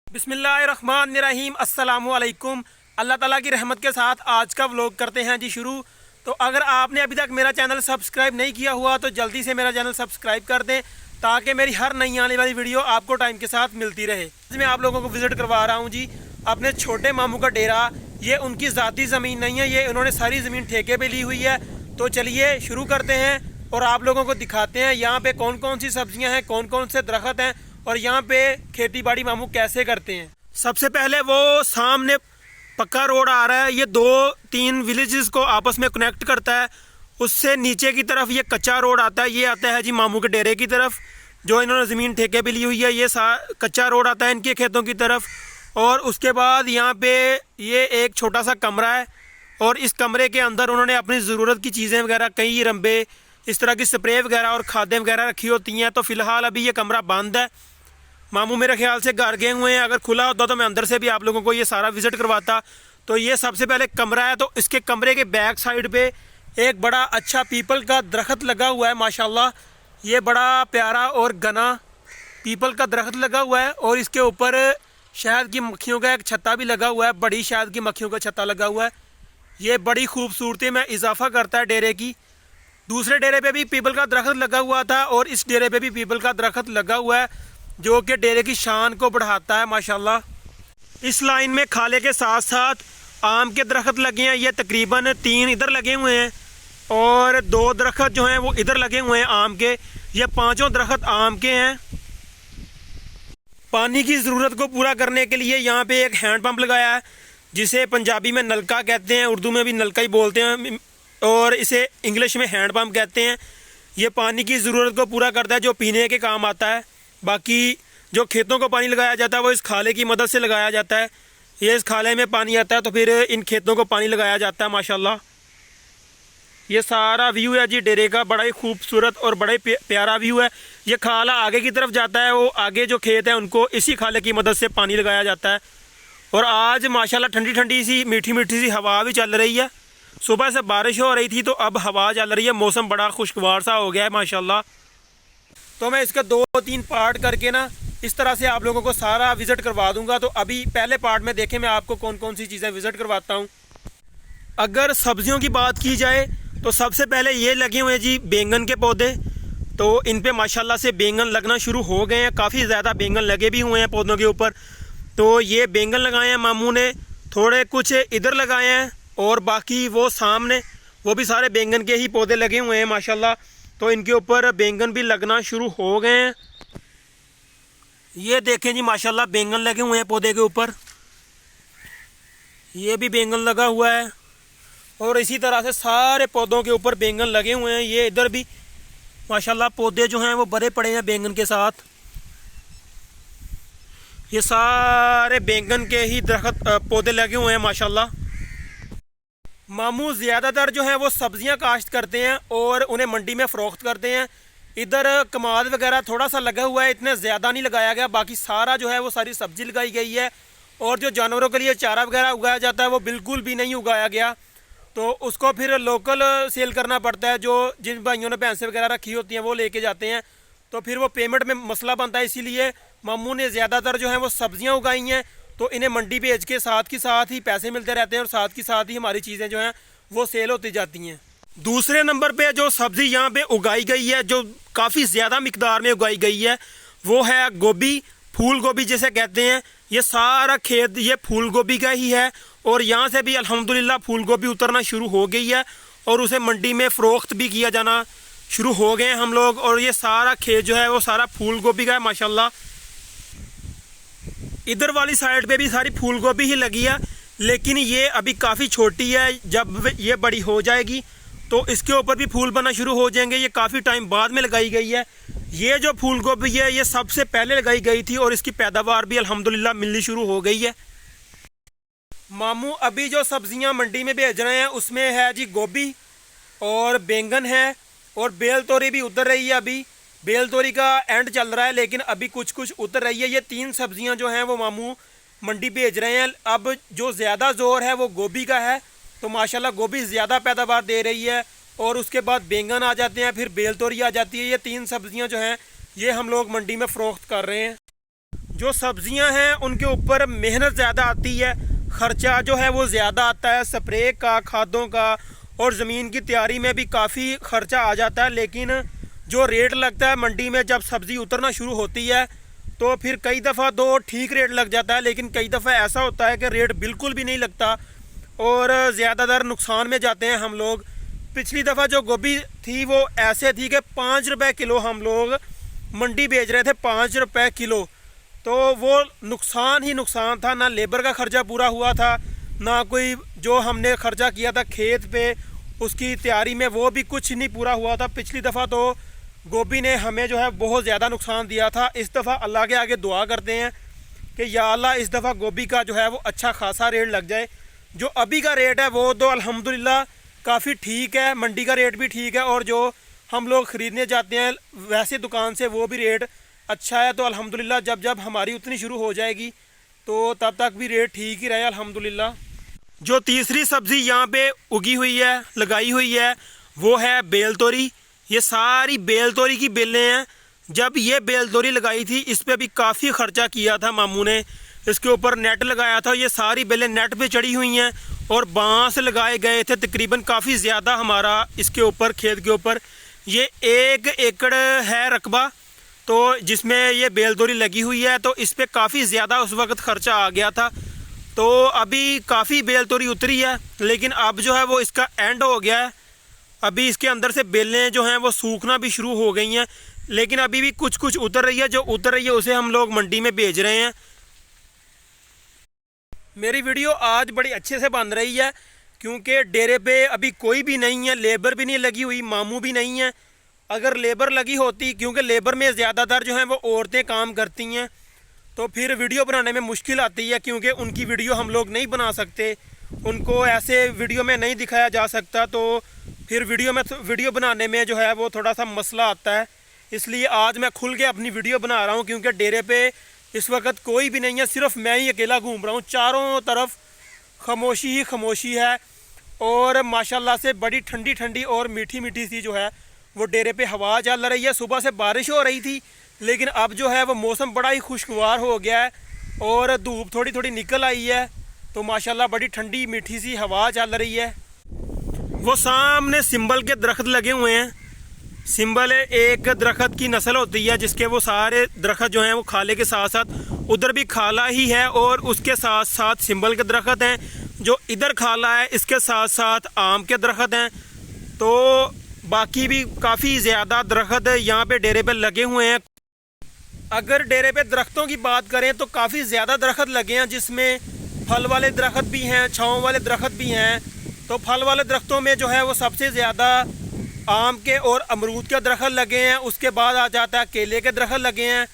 बिस्मिल्लाहिर्रहमानिर्रहीम अस्सलामुअलैकुम। अल्लाह ताला की रहमत के साथ आज का व्लॉग करते हैं जी शुरू। तो अगर आपने अभी तक मेरा चैनल सब्सक्राइब नहीं किया हुआ तो जल्दी से मेरा चैनल सब्सक्राइब कर दें ताकि मेरी हर नई आने वाली वीडियो आपको टाइम के साथ मिलती रहे। मैं आप लोगों को विज़िट करवा रहा हूँ जी अपने छोटे मामू का डेरा। ये उनकी ज़ाती ज़मीन नहीं है, ये इन्होंने सारी ज़मीन ठेके पे ली हुई है। तो चलिए शुरू करते हैं और आप लोगों को दिखाते हैं यहाँ पे कौन कौन सी सब्जियाँ हैं, कौन कौन से दरख्त हैं और यहाँ पे खेती बाड़ी मामू कैसे करते हैं। सबसे पहले वो सामने पक्का रोड आ रहा है, ये 2-3 विलेजेस को आपस में कनेक्ट करता है। उससे नीचे की तरफ ये कच्चा रोड आता है, ये आता है जी मामू के डेरे की तरफ जो इन्होंने ज़मीन ठेके पे ली हुई है। ये कच्चा रोड आता है इनके खेतों की तरफ। और उसके बाद यहाँ पे ये एक छोटा सा कमरा है और इस कमरे के अंदर उन्होंने अपनी ज़रूरत की चीज़ें वगैरह, कई रंबे, इस तरह की स्प्रे वगैरह और खादें वगैरह रखी होती हैं। तो फ़िलहाल अभी ये कमरा बंद है। मामू मेरे ख्याल से घर गए हुए हैं, अगर खुला होता तो मैं अंदर से भी आप लोगों को ये सारा विज़िट करवाता। तो ये सबसे पहले कमरा है। तो इसके कमरे के बैक साइड पे एक बड़ा अच्छा पीपल का दरख्त लगा हुआ है माशाल्लाह। ये बड़ा प्यारा और घना पीपल का दरख्त लगा हुआ है और इसके ऊपर शहद की मक्खियों का एक छत्ता भी लगा हुआ है, बड़ी शहद की मक्खियों का छत्ता लगा हुआ है। ये बड़ी खूबसूरती में इजाफा करता है डेरे की। दूसरे डेरे पे भी पीपल का दरख्त लगा हुआ था और इस डेरे पे भी पीपल का दरख्त लगा हुआ है जो कि डेरे की शान को बढ़ाता है माशाल्लाह। इस लाइन में खाले के साथ साथ आम के दरख्त लगे हैं। ये तकरीबन 3 इधर लगे हुए हैं और 2 दरख्त जो हैं वो इधर लगे हुए हैं आम के। ये 5 दरख्त आम के हैं। पानी की ज़रूरत को पूरा करने के लिए यहाँ पे एक हैंड पंप लगाया है जिसे पंजाबी में नलका कहते हैं, उर्दू में भी नलका ही बोलते हैं और इसे इंग्लिश में हैंड पंप कहते हैं। ये पानी की ज़रूरत को पूरा करता है जो पीने के काम आता है। बाकी जो खेतों को पानी लगाया जाता है वो इस खाले की मदद से लगाया जाता है। ये इस खाले में पानी आता है तो फिर इन खेतों को पानी लगाया जाता है माशाल्लाह। ये सारा व्यू है जी डेरे का, बड़ा ही खूबसूरत और बड़ा ही प्यारा व्यू है। ये खाला आगे की तरफ जाता है, वो आगे जो खेत है उनको इसी खाले की मदद से पानी लगाया जाता है। और आज माशाल्लाह ठंडी ठंडी सी मीठी मीठी सी हवा भी चल रही है। सुबह से बारिश हो रही थी तो अब हवा चल रही है, मौसम बड़ा खुशगवार सा हो गया है माशाल्लाह। तो मैं इसका 2-3 पार्ट करके ना इस तरह से आप लोगों को सारा विज़िट करवा दूंगा। तो अभी पहले पार्ट में देखें मैं आपको कौन कौन सी चीज़ें विज़िट करवाता हूँ। अगर सब्जियों की बात की जाए तो सबसे पहले ये लगे हुए हैं जी बैंगन के पौधे। तो इन पे माशाल्लाह से बैंगन लगना शुरू हो गए हैं, काफ़ी ज़्यादा बैंगन लगे भी हुए हैं पौधों के ऊपर। तो ये बैंगन लगाए हैं मामू ने, थोड़े कुछ इधर लगाए हैं और बाकी वो सामने वो भी सारे बैंगन के ही पौधे लगे हुए हैं माशाल्लाह। तो इनके ऊपर बैंगन भी लगना शुरू हो गए हैं। ये देखें जी माशाल्लाह बैंगन लगे हुए हैं पौधे के ऊपर। ये भी बैंगन लगा हुआ है और इसी तरह से सारे पौधों के ऊपर बैंगन लगे हुए हैं। ये इधर भी माशाल्लाह पौधे जो हैं वो भरे पड़े हैं बैंगन के साथ। ये सारे बैंगन के ही दरख्त पौधे लगे हुए हैं माशाल्लाह। मामू ज़्यादातर जो है वो सब्जियां काश्त करते हैं और उन्हें मंडी में फ़रोख्त करते हैं। इधर कमाद वगैरह थोड़ा सा लगा हुआ है, इतने ज़्यादा नहीं लगाया गया। बाकी सारा जो है वो सारी सब्ज़ी लगाई गई है और जो जानवरों के लिए चारा वगैरह उगाया जाता है वो बिल्कुल भी नहीं उगाया गया। तो उसको फिर लोकल सेल करना पड़ता है। जो जिन भाइयों ने भैंसें वगैरह रखी होती हैं वो लेके जाते हैं तो फिर वो पेमेंट में मसला बनता है। इसीलिए मामू ने ज़्यादातर जो है वो सब्ज़ियाँ उगाई हैं। तो इन्हें मंडी भेज के साथ ही पैसे मिलते रहते हैं और साथ ही हमारी चीज़ें जो हैं वो सेल होती जाती हैं। दूसरे नंबर पे जो सब्ज़ी यहाँ पे उगाई गई है, जो काफ़ी ज़्यादा मिकदार में उगाई गई है, वो है गोभी, फूल गोभी जिसे कहते हैं। ये सारा खेत ये फूल गोभी का ही है और यहाँ से भी अल्हम्दुलिल्लाह फूल गोभी उतरना शुरू हो गई है और उसे मंडी में फ़रोख्त भी किया जाना शुरू हो गए हैं हम लोग। और ये सारा खेत जो है वो सारा फूल गोभी का है माशाल्लाह। इधर वाली साइड पे भी सारी फूल गोभी ही लगी है, लेकिन ये अभी काफ़ी छोटी है। जब ये बड़ी हो जाएगी तो इसके ऊपर भी फूल बनना शुरू हो जाएंगे। ये काफ़ी टाइम बाद में लगाई गई है। ये जो फूल गोभी है ये सबसे पहले लगाई गई थी और इसकी पैदावार भी अल्हम्दुलिल्लाह मिलनी शुरू हो गई है। मामू अभी जो सब्जियां मंडी में भेज रहे हैं उसमें है जी गोभी और बैंगन है और बेल तोरी भी उतर रही है। अभी बेल तोरी का एंड चल रहा है लेकिन अभी कुछ कुछ उतर रही है। ये 3 सब्जियां जो हैं वो मामू मंडी भेज रहे हैं। अब जो ज़्यादा ज़ोर है वो गोभी का है। तो माशाल्लाह गोभी ज़्यादा पैदावार दे रही है और उसके बाद बैंगन आ जाते हैं, फिर बेल तोरी आ जाती है। ये 3 सब्जियां जो हैं ये हम लोग मंडी में फ़रोख्त कर रहे हैं। जो सब्जियां हैं उनके ऊपर मेहनत ज़्यादा आती है, ख़र्चा जो है वो ज़्यादा आता है, स्प्रे का, खादों का और ज़मीन की तैयारी में भी काफ़ी ख़र्चा आ जाता है। लेकिन जो रेट लगता है मंडी में जब सब्ज़ी उतरना शुरू होती है तो फिर कई दफ़ा तो ठीक रेट लग जाता है, लेकिन कई दफ़ा ऐसा होता है कि रेट बिल्कुल भी नहीं लगता और ज़्यादातर नुकसान में जाते हैं हम लोग। पिछली दफ़ा जो गोभी थी वो ऐसे थी कि 5 रुपये किलो हम लोग मंडी बेच रहे थे, 5 रुपये किलो। तो वो नुकसान ही नुकसान था, ना लेबर का ख़र्चा पूरा हुआ था, ना कोई जो हमने ख़र्चा किया था खेत पे उसकी तैयारी में वो भी कुछ नहीं पूरा हुआ था। पिछली दफ़ा तो गोभी ने हमें जो है बहुत ज़्यादा नुकसान दिया था। इस दफ़ा अल्लाह के आगे दुआ करते हैं कि या अल्लाह इस दफ़ा गोभी का जो है वो अच्छा खासा रेट लग जाए। जो अभी का रेट है वो तो अल्हम्दुलिल्लाह काफ़ी ठीक है, मंडी का रेट भी ठीक है और जो हम लोग ख़रीदने जाते हैं वैसे दुकान से वो भी रेट अच्छा है। तो अल्हम्दुलिल्लाह जब जब हमारी उतनी शुरू हो जाएगी तो तब तक भी रेट ठीक ही रहे अल्हम्दुलिल्लाह। जो तीसरी सब्ज़ी यहाँ पे उगी हुई है, लगाई हुई है, वो है बेल तोरी। ये सारी बेल तोरी की बेलें हैं। जब ये बेल तोरी लगाई थी इस पर भी काफ़ी ख़र्चा किया था मामू ने, इसके ऊपर नेट लगाया था। ये सारी बेलें नेट पे चढ़ी हुई हैं और बांस लगाए गए थे तकरीबन काफ़ी ज़्यादा हमारा इसके ऊपर खेत के ऊपर। ये 1 एकड़ है रकबा तो जिसमें ये बेल तोरी लगी हुई है, तो इस पर काफ़ी ज़्यादा उस वक्त ख़र्चा आ गया था। तो अभी काफ़ी बेल तोरी उतरी है, लेकिन अब जो है वो इसका एंड हो गया है। अभी इसके अंदर से बेलें जो हैं वो सूखना भी शुरू हो गई हैं, लेकिन अभी भी कुछ कुछ उतर रही है। जो उतर रही है उसे हम लोग मंडी में भेज रहे हैं। मेरी वीडियो आज बड़ी अच्छे से बन रही है क्योंकि डेरे पे अभी कोई भी नहीं है, लेबर भी नहीं लगी हुई, मामू भी नहीं है। अगर लेबर लगी होती, क्योंकि लेबर में ज़्यादातर जो हैं वो औरतें काम करती हैं, तो फिर वीडियो बनाने में मुश्किल आती है क्योंकि उनकी वीडियो हम लोग नहीं बना सकते, उनको ऐसे वीडियो में नहीं दिखाया जा सकता। तो फिर वीडियो बनाने में जो है वो थोड़ा सा मसला आता है। इसलिए आज मैं खुल के अपनी वीडियो बना रहा हूँ क्योंकि डेरे पे इस वक्त कोई भी नहीं है, सिर्फ मैं ही अकेला घूम रहा हूँ। चारों तरफ खामोशी ही खामोशी है और माशाल्लाह से बड़ी ठंडी ठंडी और मीठी मीठी सी जो है वो डेरे पे हवा चल रही है। सुबह से बारिश हो रही थी लेकिन अब जो है वो मौसम बड़ा ही खुशगवार हो गया है और धूप थोड़ी थोड़ी निकल आई है, तो माशाल्लाह बड़ी ठंडी मीठी सी हवा चल रही है। वो सामने सिंबल के दरख्त लगे हुए हैं। सिंबल एक दरख्त की नस्ल होती है जिसके वो सारे दरख्त जो हैं वो खाले के साथ साथ उधर भी खाला ही है और उसके साथ साथ सिंबल के दरख्त हैं। जो इधर खाला है इसके साथ साथ आम के दरख्त हैं। तो बाकी भी काफ़ी ज़्यादा दरख्त यहाँ पे डेरे पे लगे हुए हैं। अगर डेरे पे दरख्तों की बात करें तो काफ़ी ज़्यादा दरख्त लगे हैं, जिसमें फल वाले दरख्त भी हैं, छाँव वाले दरख्त भी हैं। तो फल वाले दरख्तों में जो है वो सबसे ज़्यादा आम के और अमरूद के दरख्त लगे हैं, उसके बाद आ जाता है केले के दरख्त लगे हैं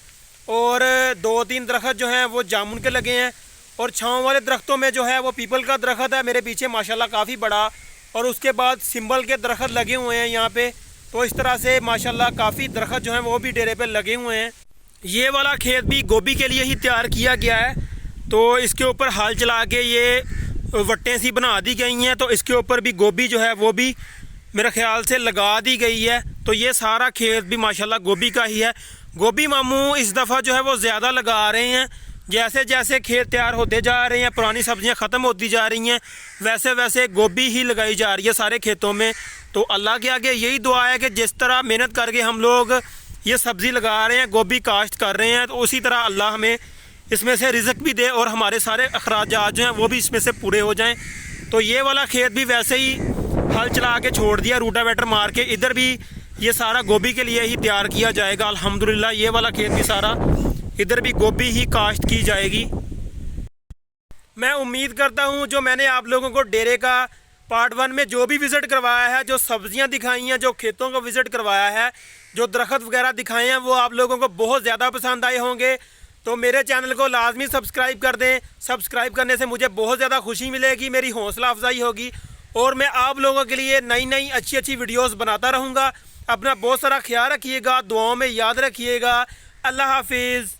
और 2-3 दरख्त जो हैं वो जामुन के लगे हैं। और छाँव वाले दरख्तों में जो है वो पीपल का दरख्त है मेरे पीछे माशाल्लाह काफ़ी बड़ा, और उसके बाद सिंबल के दरख्त लगे हुए हैं यहाँ पे। तो इस तरह से माशाल्लाह काफ़ी दरख्त जो हैं वो भी डेरे पे लगे हुए हैं। ये वाला खेत भी गोभी के लिए ही तैयार किया गया है, तो इसके ऊपर हल चला के ये वट्टें सी बना दी गई हैं, तो इसके ऊपर भी गोभी जो है वो भी मेरे ख्याल से लगा दी गई है। तो ये सारा खेत भी माशाल्लाह गोभी का ही है। गोभी मामू इस दफ़ा जो है वो ज़्यादा लगा रहे हैं। जैसे जैसे खेत तैयार होते जा रहे हैं, पुरानी सब्जियां ख़त्म होती जा रही हैं, वैसे वैसे गोभी ही लगाई जा रही है सारे खेतों में। तो अल्लाह के आगे यही दुआ है कि जिस तरह मेहनत करके हम लोग ये सब्ज़ी लगा रहे हैं, गोभी काश्त कर रहे हैं, तो उसी तरह अल्लाह हमें इसमें से रिज़्क़ भी दे और हमारे सारे अखराजात जो हैं वो भी इसमें से पूरे हो जाएँ। तो ये वाला खेत भी वैसे ही हल चला के छोड़ दिया, रूटावेटर मार के। इधर भी ये सारा गोभी के लिए ही तैयार किया जाएगा अल्हम्दुलिल्लाह। ये वाला खेत भी सारा इधर भी गोभी ही काश्त की जाएगी। मैं उम्मीद करता हूँ जो मैंने आप लोगों को डेरे का पार्ट 1 में जो भी विज़िट करवाया है, जो सब्जियाँ दिखाई हैं, जो खेतों को विज़िट करवाया है, जो दरख्त वगैरह दिखाए हैं, वो आप लोगों को बहुत ज़्यादा पसंद आए होंगे। तो मेरे चैनल को लाजमी सब्सक्राइब कर दें। सब्सक्राइब करने से मुझे बहुत ज़्यादा खुशी मिलेगी, मेरी हौसला अफजाई होगी और मैं आप लोगों के लिए नई नई अच्छी अच्छी वीडियोस बनाता रहूँगा। अपना बहुत सारा ख्याल रखिएगा, दुआओं में याद रखिएगा। अल्लाह हाफिज़।